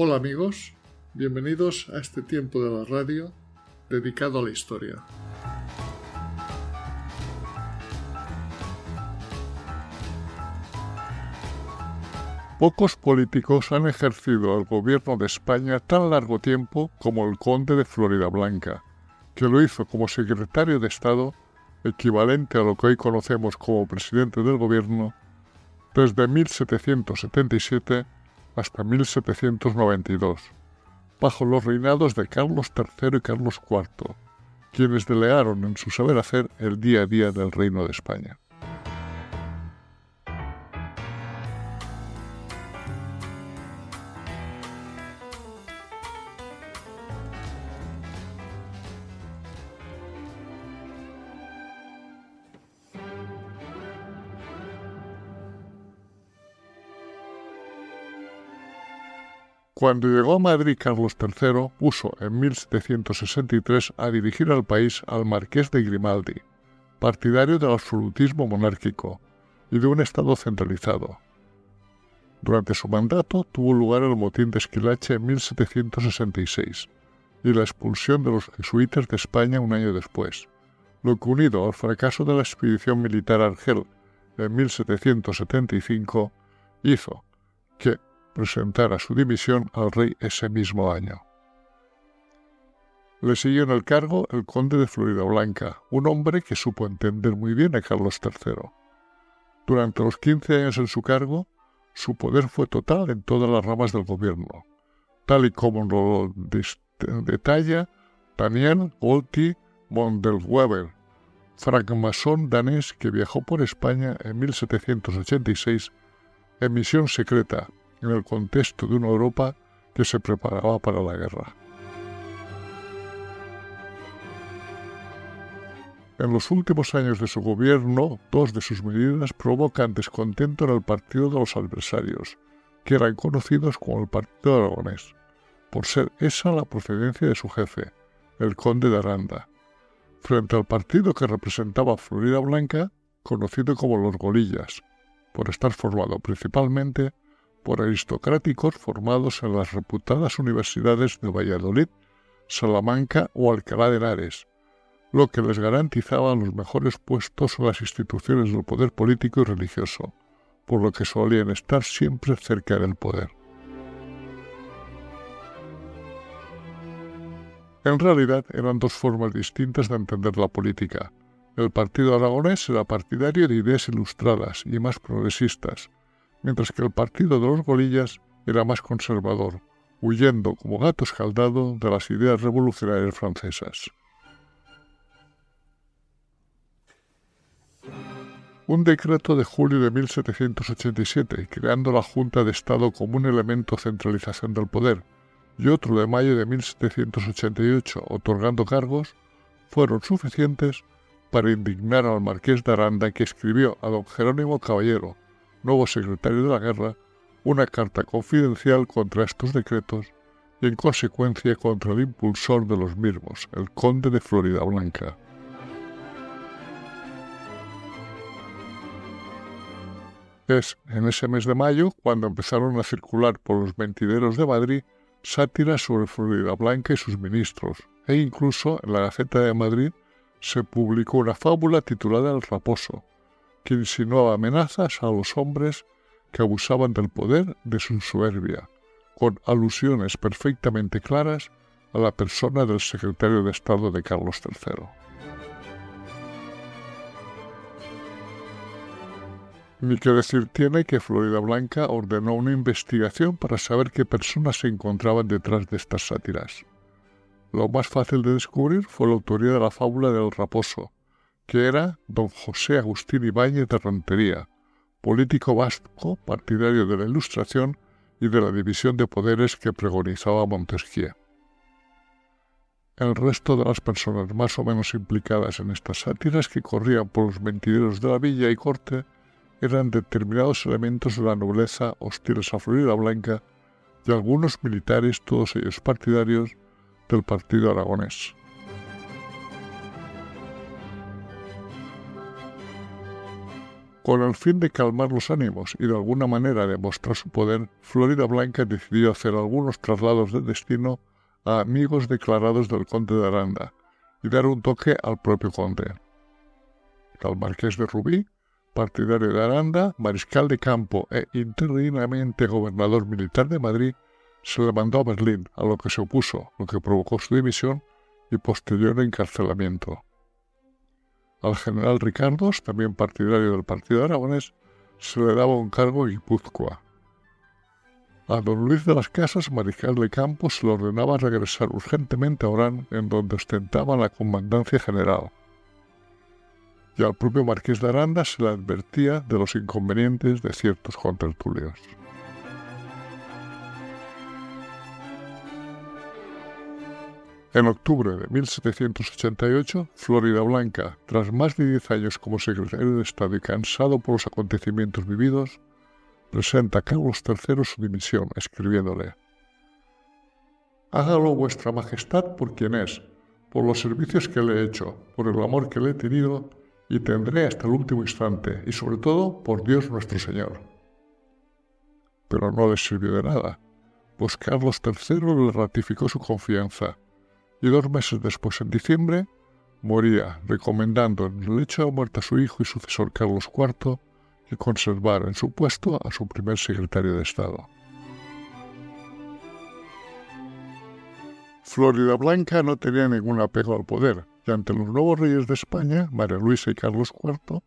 Hola amigos, bienvenidos a este tiempo de la radio dedicado a la historia. Pocos políticos han ejercido el gobierno de España tan largo tiempo como el conde de Floridablanca, que lo hizo como secretario de Estado, equivalente a lo que hoy conocemos como presidente del gobierno, desde 1777 hasta 1792, bajo los reinados de Carlos III y Carlos IV, quienes delegaron en su saber hacer el día a día del Reino de España. Cuando llegó a Madrid Carlos III, puso en 1763 a dirigir al país al marqués de Grimaldi, partidario del absolutismo monárquico y de un Estado centralizado. Durante su mandato tuvo lugar el motín de Esquilache en 1766 y la expulsión de los jesuitas de España un año después, lo que, unido al fracaso de la expedición militar a Argel en 1775, hizo que presentara su dimisión al rey ese mismo año. Le siguió en el cargo el conde de Floridablanca, un hombre que supo entender muy bien a Carlos III. Durante los 15 años en su cargo, su poder fue total en todas las ramas del gobierno, tal y como lo detalla Daniel Golti Mondelweber, francmasón danés que viajó por España en 1786 en misión secreta, en el contexto de una Europa que se preparaba para la guerra. En los últimos años de su gobierno, dos de sus medidas provocan descontento en el partido de los adversarios, que eran conocidos como el Partido Aragonés, por ser esa la procedencia de su jefe, el conde de Aranda, frente al partido que representaba Floridablanca, conocido como los Golillas, por estar formado principalmente por aristocráticos formados en las reputadas universidades de Valladolid, Salamanca o Alcalá de Henares, lo que les garantizaba los mejores puestos en las instituciones del poder político y religioso, por lo que solían estar siempre cerca del poder. En realidad eran dos formas distintas de entender la política. El Partido Aragonés era partidario de ideas ilustradas y más progresistas, mientras que el partido de los Golillas era más conservador, huyendo como gato escaldado de las ideas revolucionarias francesas. Un decreto de julio de 1787, creando la Junta de Estado como un elemento de centralización del poder, y otro de mayo de 1788, otorgando cargos, fueron suficientes para indignar al marqués de Aranda, que escribió a don Jerónimo Caballero, nuevo secretario de la guerra, una carta confidencial contra estos decretos y en consecuencia contra el impulsor de los mismos, el conde de Floridablanca. Es en ese mes de mayo cuando empezaron a circular por los mentideros de Madrid sátiras sobre Floridablanca y sus ministros, e incluso en la Gaceta de Madrid se publicó una fábula titulada El Raposo, que insinuaba amenazas a los hombres que abusaban del poder de su soberbia, con alusiones perfectamente claras a la persona del secretario de Estado de Carlos III. Ni que decir tiene que Floridablanca ordenó una investigación para saber qué personas se encontraban detrás de estas sátiras. Lo más fácil de descubrir fue la autoría de la fábula del Raposo, que era don José Agustín Ibáñez de Rentería, político vasco partidario de la Ilustración y de la división de poderes que pregonizaba Montesquieu. El resto de las personas más o menos implicadas en estas sátiras que corrían por los mentideros de la villa y corte eran determinados elementos de la nobleza hostiles a Floridablanca y algunos militares, todos ellos partidarios del Partido Aragonés. Con el fin de calmar los ánimos y de alguna manera demostrar su poder, Florida Blanca decidió hacer algunos traslados de destino a amigos declarados del conde de Aranda y dar un toque al propio conde. Al marqués de Rubí, partidario de Aranda, mariscal de campo e interinamente gobernador militar de Madrid, se le mandó a Berlín, a lo que se opuso, lo que provocó su dimisión y posterior encarcelamiento. Al general Ricardos, también partidario del partido aragonés, se le daba un cargo en Guipúzcoa. A don Luis de las Casas, mariscal de campo, se le ordenaba regresar urgentemente a Orán, en donde ostentaba la comandancia general. Y al propio marqués de Aranda se le advertía de los inconvenientes de ciertos contertulios. En octubre de 1788, Florida Blanca, tras más de 10 años como secretario de Estado y cansado por los acontecimientos vividos, presenta a Carlos III su dimisión, escribiéndole: «Hágalo vuestra majestad por quien es, por los servicios que le he hecho, por el amor que le he tenido y tendré hasta el último instante, y sobre todo por Dios nuestro Señor». Pero no le sirvió de nada, pues Carlos III le ratificó su confianza, y 2 meses después, en diciembre, moría, recomendando en el lecho de muerte a su hijo y sucesor Carlos IV que conservara en su puesto a su primer secretario de Estado. Florida Blanca no tenía ningún apego al poder, y ante los nuevos reyes de España, María Luisa y Carlos IV,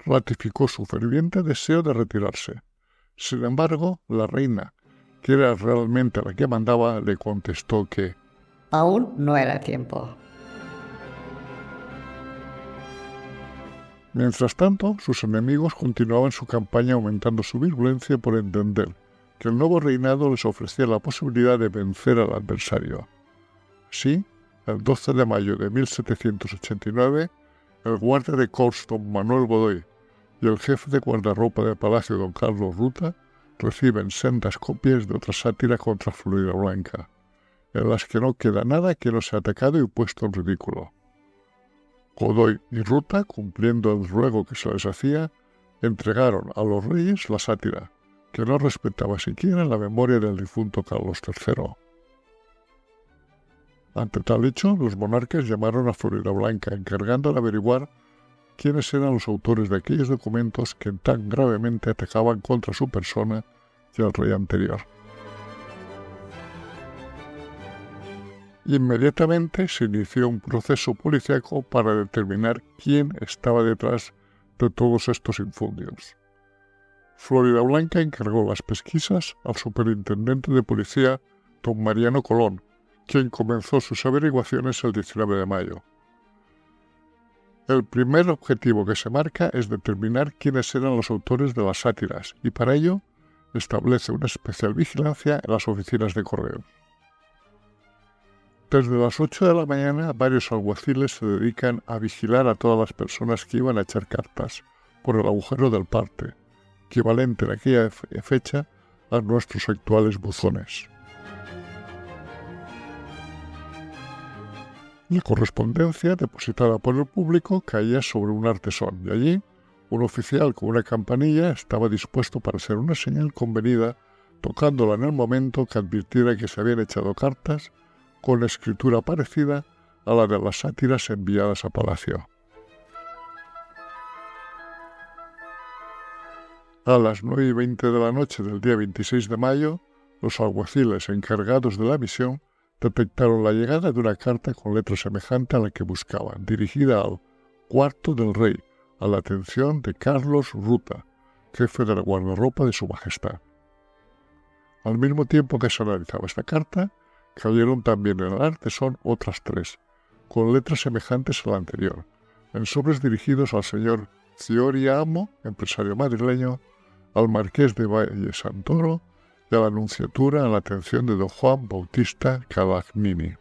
ratificó su ferviente deseo de retirarse. Sin embargo, la reina, que era realmente la que mandaba, le contestó que aún no era tiempo. Mientras tanto, sus enemigos continuaban su campaña aumentando su virulencia por entender que el nuevo reinado les ofrecía la posibilidad de vencer al adversario. Así, el 12 de mayo de 1789, el guardia de corps don Manuel Godoy y el jefe de guardarropa del palacio don Carlos Ruta reciben sendas copias de otra sátira contra Florida Blanca, en las que no queda nada que no sea atacado y puesto en ridículo. Godoy y Ruta, cumpliendo el ruego que se les hacía, entregaron a los reyes la sátira, que no respetaba siquiera la memoria del difunto Carlos III. Ante tal hecho, los monarcas llamaron a Florida Blanca, encargándole averiguar quiénes eran los autores de aquellos documentos que tan gravemente atacaban contra su persona y al rey anterior. Inmediatamente se inició un proceso policíaco para determinar quién estaba detrás de todos estos infundios. Florida Blanca encargó las pesquisas al superintendente de policía don Mariano Colón, quien comenzó sus averiguaciones el 19 de mayo. El primer objetivo que se marca es determinar quiénes eran los autores de las sátiras y para ello establece una especial vigilancia en las oficinas de correos. Desde las 8 de la mañana, varios alguaciles se dedican a vigilar a todas las personas que iban a echar cartas por el agujero del parte, equivalente en aquella fecha a nuestros actuales buzones. La correspondencia depositada por el público caía sobre un artesón y allí un oficial con una campanilla estaba dispuesto para hacer una señal convenida, tocándola en el momento que advirtiera que se habían echado cartas con escritura parecida a la de las sátiras enviadas a palacio. A las 9:20 de la noche del día 26 de mayo, los alguaciles encargados de la misión detectaron la llegada de una carta con letra semejante a la que buscaban, dirigida al cuarto del rey, a la atención de Carlos Ruta, jefe de la guardarropa de su majestad. Al mismo tiempo que se analizaba esta carta, cayeron también en el artesón otras 3, con letras semejantes a la anterior, en sobres dirigidos al señor Cioria Amo, empresario madrileño, al marqués de Valle Santoro y a la nunciatura en la atención de don Juan Bautista Cavagnini.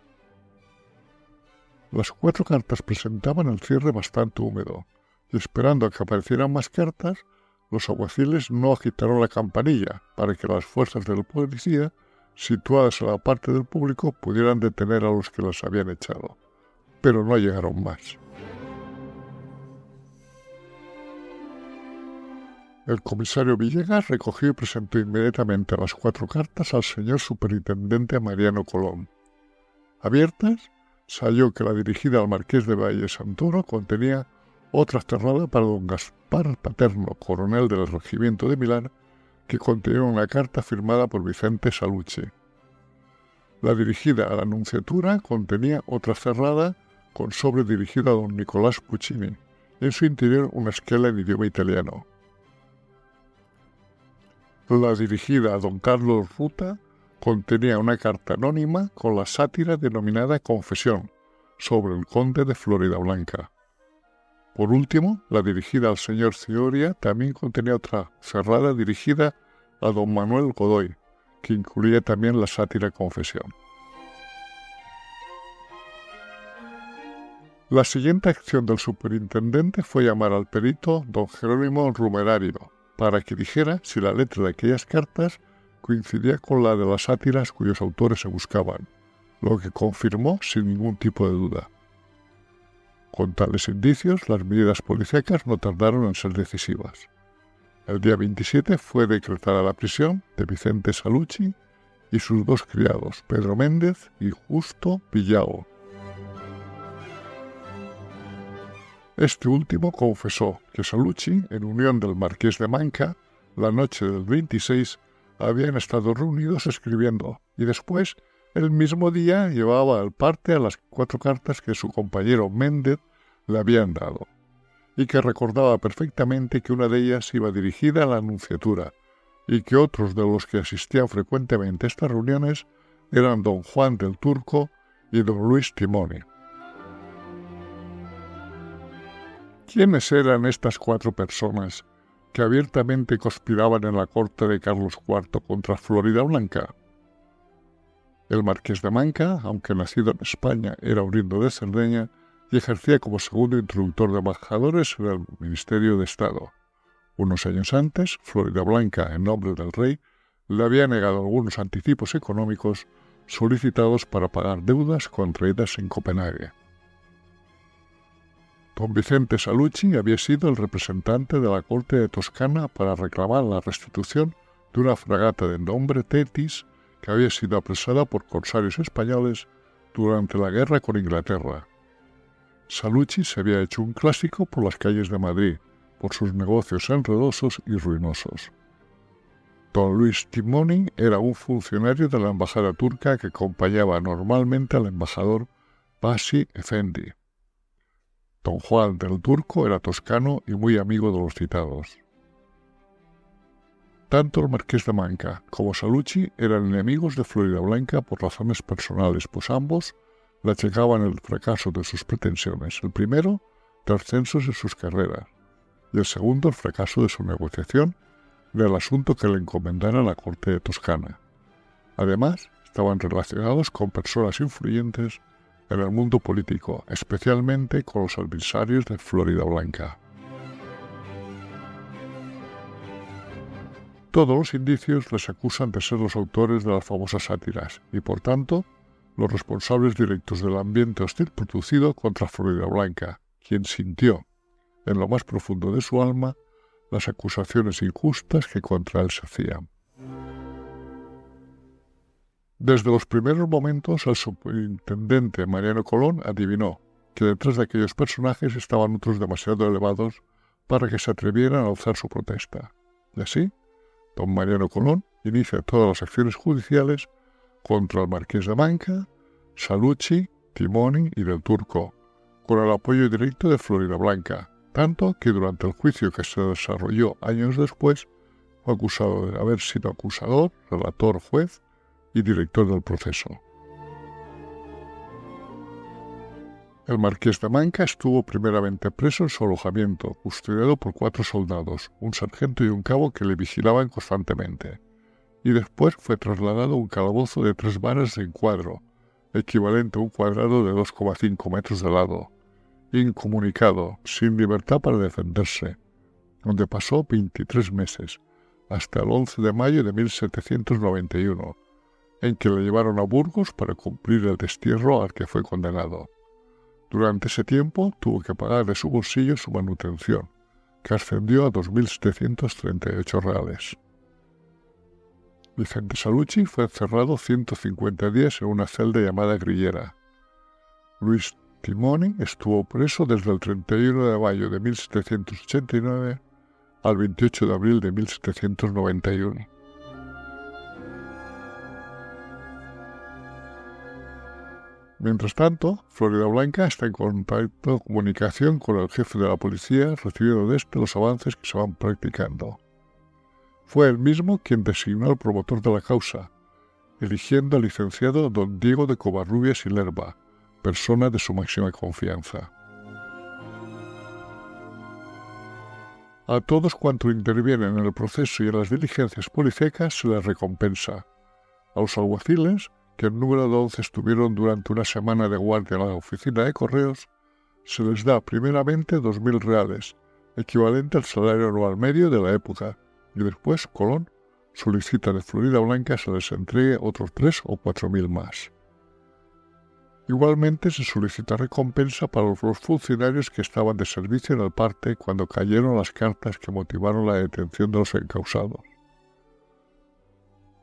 Las 4 cartas presentaban el cierre bastante húmedo, y esperando a que aparecieran más cartas, los alguaciles no agitaron la campanilla para que las fuerzas de la policía, situadas en la parte del público, pudieran detener a los que las habían echado, pero no llegaron más. El comisario Villegas recogió y presentó inmediatamente las 4 cartas al señor superintendente Mariano Colón. Abiertas, se halló que la dirigida al marqués de Valle Santoro contenía otra cerrada para don Gaspar Paterno, coronel del regimiento de Milán, que contenía una carta firmada por Vicente Salucci. La dirigida a la Nunciatura contenía otra cerrada con sobre dirigido a don Nicolás Puccini, y en su interior una esquela en idioma italiano. La dirigida a don Carlos Ruta contenía una carta anónima con la sátira denominada Confesión sobre el conde de Floridablanca. Por último, la dirigida al señor Cioria también contenía otra cerrada dirigida a don Manuel Godoy, que incluía también la sátira Confesión. La siguiente acción del superintendente fue llamar al perito don Jerónimo Rumerario para que dijera si la letra de aquellas cartas coincidía con la de las sátiras cuyos autores se buscaban, lo que confirmó sin ningún tipo de duda. Con tales indicios, las medidas policíacas no tardaron en ser decisivas. El día 27 fue decretada la prisión de Vicente Salucci y sus 2 criados, Pedro Méndez y Justo Villao. Este último confesó que Salucci, en unión del marqués de Manca, la noche del 26, habían estado reunidos escribiendo, y después, el mismo día, llevaba al parte a las 4 cartas que su compañero Méndez le habían dado, y que recordaba perfectamente que una de ellas iba dirigida a la Nunciatura, y que otros de los que asistían frecuentemente a estas reuniones eran don Juan del Turco y don Luis Timoni. ¿Quiénes eran estas 4 personas que abiertamente conspiraban en la corte de Carlos IV contra Floridablanca? El marqués de Manca, aunque nacido en España, era oriundo de Cerdeña y ejercía como segundo introductor de embajadores en el Ministerio de Estado. Unos años antes, Floridablanca, en nombre del rey, le había negado algunos anticipos económicos solicitados para pagar deudas contraídas en Copenhague. Don Vicente Salucci había sido el representante de la corte de Toscana para reclamar la restitución de una fragata de nombre Tetis que había sido apresada por corsarios españoles durante la guerra con Inglaterra. Salucci se había hecho un clásico por las calles de Madrid, por sus negocios enredosos y ruinosos. Don Luis Timoni era un funcionario de la embajada turca que acompañaba normalmente al embajador Basi Efendi. Don Juan del Turco era toscano y muy amigo de los citados. Tanto el marqués de Manca como Salucci eran enemigos de Floridablanca por razones personales, pues ambos le achacaban el fracaso de sus pretensiones, el primero, de ascensos en sus carreras, y el segundo, el fracaso de su negociación del asunto que le encomendara la corte de Toscana. Además, estaban relacionados con personas influyentes en el mundo político, especialmente con los adversarios de Floridablanca. Todos los indicios les acusan de ser los autores de las famosas sátiras y, por tanto, los responsables directos del ambiente hostil producido contra Floridablanca, quien sintió, en lo más profundo de su alma, las acusaciones injustas que contra él se hacían. Desde los primeros momentos, el superintendente Mariano Colón adivinó que detrás de aquellos personajes estaban otros demasiado elevados para que se atrevieran a alzar su protesta. Y así, don Mariano Colón inicia todas las acciones judiciales contra el marqués de Manca, Salucci, Timoni y del Turco, con el apoyo directo de Floridablanca, tanto que durante el juicio que se desarrolló años después fue acusado de haber sido acusador, relator, juez y director del proceso. El marqués de Manca estuvo primeramente preso en su alojamiento, custodiado por 4 soldados, un sargento y un cabo que le vigilaban constantemente, y después fue trasladado a un calabozo de 3 varas de encuadro, equivalente a un cuadrado de 2,5 metros de lado, incomunicado, sin libertad para defenderse, donde pasó 23 meses, hasta el 11 de mayo de 1791, en que le llevaron a Burgos para cumplir el destierro al que fue condenado. Durante ese tiempo tuvo que pagar de su bolsillo su manutención, que ascendió a 2.738 reales. Vicente Salucci fue encerrado 150 días en una celda llamada Grillera. Luis Timoni estuvo preso desde el 31 de mayo de 1789 al 28 de abril de 1791. Mientras tanto, Floridablanca está en comunicación con el jefe de la policía, recibiendo de este los avances que se van practicando. Fue él mismo quien designó al promotor de la causa, eligiendo al licenciado don Diego de Covarrubias y Lerba, persona de su máxima confianza. A todos cuantos intervienen en el proceso y en las diligencias policíacas se les recompensa. A los alguaciles, que en número de 11 estuvieron durante una semana de guardia en la oficina de correos, se les da primeramente 2.000 reales, equivalente al salario anual medio de la época, y después Colón solicita de Floridablanca se les entregue otros 3 o 4.000 más. Igualmente se solicita recompensa para los funcionarios que estaban de servicio en el parte cuando cayeron las cartas que motivaron la detención de los encausados.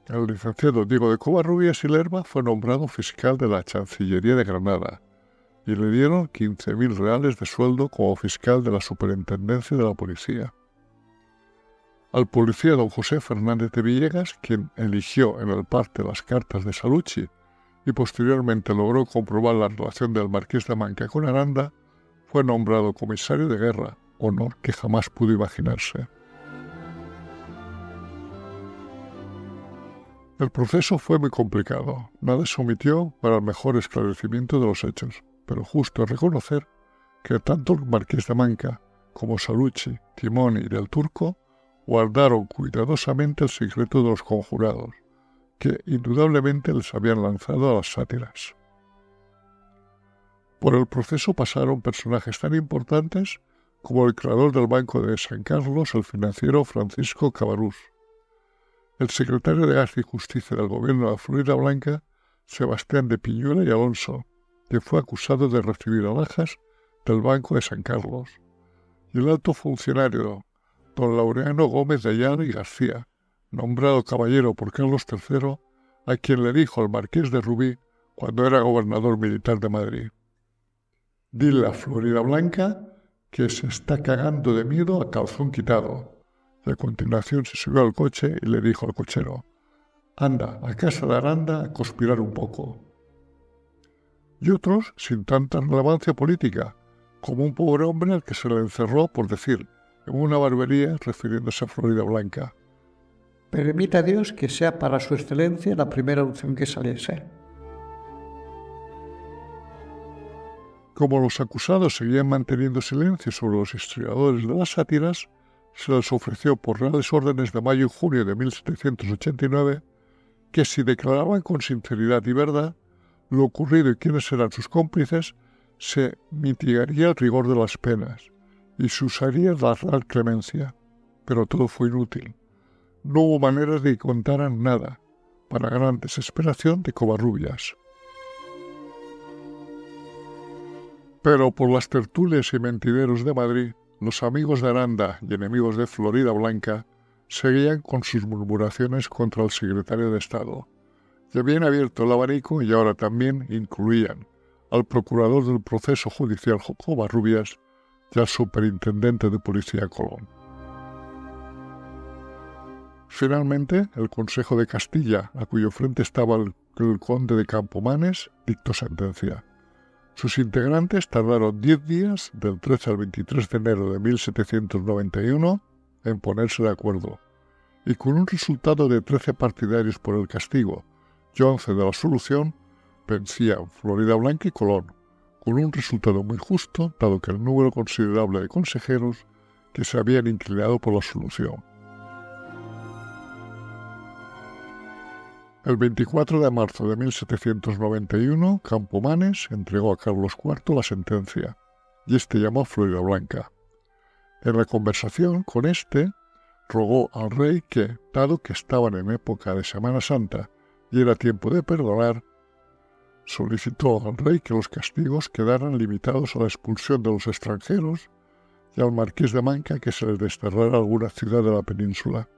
El licenciado Diego de Covarrubias y Lerba fue nombrado fiscal de la Chancillería de Granada y le dieron 15.000 reales de sueldo como fiscal de la Superintendencia de la Policía. Al policía don José Fernández de Villegas, quien eligió en el parte las cartas de Salucci y posteriormente logró comprobar la relación del marqués de Manca con Aranda, fue nombrado comisario de guerra, honor que jamás pudo imaginarse. El proceso fue muy complicado, nada se omitió para el mejor esclarecimiento de los hechos, pero justo es reconocer que tanto el marqués de Manca como Salucci, Timoni y del Turco guardaron cuidadosamente el secreto de los conjurados, que indudablemente les habían lanzado a las sátiras. Por el proceso pasaron personajes tan importantes como el creador del Banco de San Carlos, el financiero Francisco Cabarrús, el secretario de Gas y Justicia del gobierno de Floridablanca, Sebastián de Piñuela y Alonso, que fue acusado de recibir alhajas del Banco de San Carlos, y el alto funcionario don Laureano Gómez de Ayala y García, nombrado caballero por Carlos III, a quien le dijo al marqués de Rubí cuando era gobernador militar de Madrid: «Dile a Floridablanca que se está cagando de miedo a calzón quitado». Y a continuación se subió al coche y le dijo al cochero: «Anda, a casa de Aranda a conspirar un poco». Y otros sin tanta relevancia política, como un pobre hombre al que se le encerró por decir en una barbería, refiriéndose a Floridablanca: «Permita Dios que sea para su excelencia la primera opción que saliese». Como los acusados seguían manteniendo silencio sobre los historiadores de las sátiras, se les ofreció por reales órdenes de mayo y junio de 1789 que si declaraban con sinceridad y verdad lo ocurrido y quiénes eran sus cómplices, se mitigaría el rigor de las penas y se usaría la real clemencia. Pero todo fue inútil. No hubo manera de que contaran nada, para gran desesperación de Covarrubias. Pero por las tertulias y mentideros de Madrid, los amigos de Aranda y enemigos de Floridablanca seguían con sus murmuraciones contra el secretario de Estado, que habían abierto el abanico y ahora también incluían al procurador del proceso judicial Covarrubias y al superintendente de policía Colón. Finalmente, el Consejo de Castilla, a cuyo frente estaba el conde de Campomanes, dictó sentencia. Sus integrantes tardaron 10 días, del 13 al 23 de enero de 1791, en ponerse de acuerdo, y con un resultado de 13 partidarios por el castigo y 11 de la solución, vencían Floridablanca y Colón, con un resultado muy justo, dado que el número considerable de consejeros que se habían inclinado por la solución. El 24 de marzo de 1791, Campomanes entregó a Carlos IV la sentencia, y éste llamó a Floridablanca. En la conversación con éste, rogó al rey que, dado que estaban en época de Semana Santa y era tiempo de perdonar, solicitó al rey que los castigos quedaran limitados a la expulsión de los extranjeros y al marqués de Manca que se les desterrara a alguna ciudad de la península.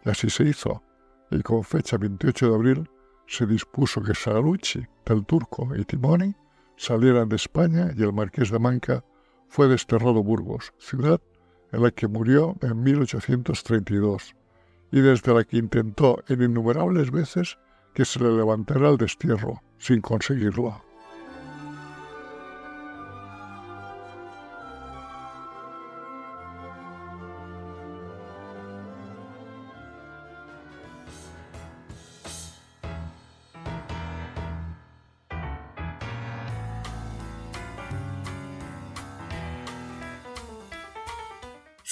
Y así se hizo, y con fecha 28 de abril se dispuso que Sagalucci, Del Turco y Timoni salieran de España y el marqués de Manca fue desterrado a Burgos, ciudad en la que murió en 1832, y desde la que intentó en innumerables veces que se le levantara el destierro, sin conseguirlo.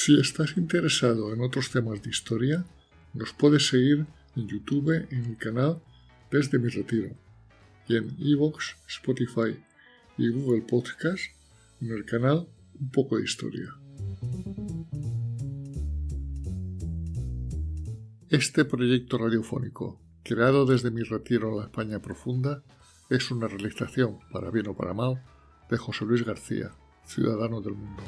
Si estás interesado en otros temas de historia, nos puedes seguir en YouTube en el canal Desde mi Retiro y en iVoox, Spotify y Google Podcast en el canal Un poco de Historia. Este proyecto radiofónico, creado desde mi retiro en la España profunda, es una realización, para bien o para mal, de José Luis García, ciudadano del mundo.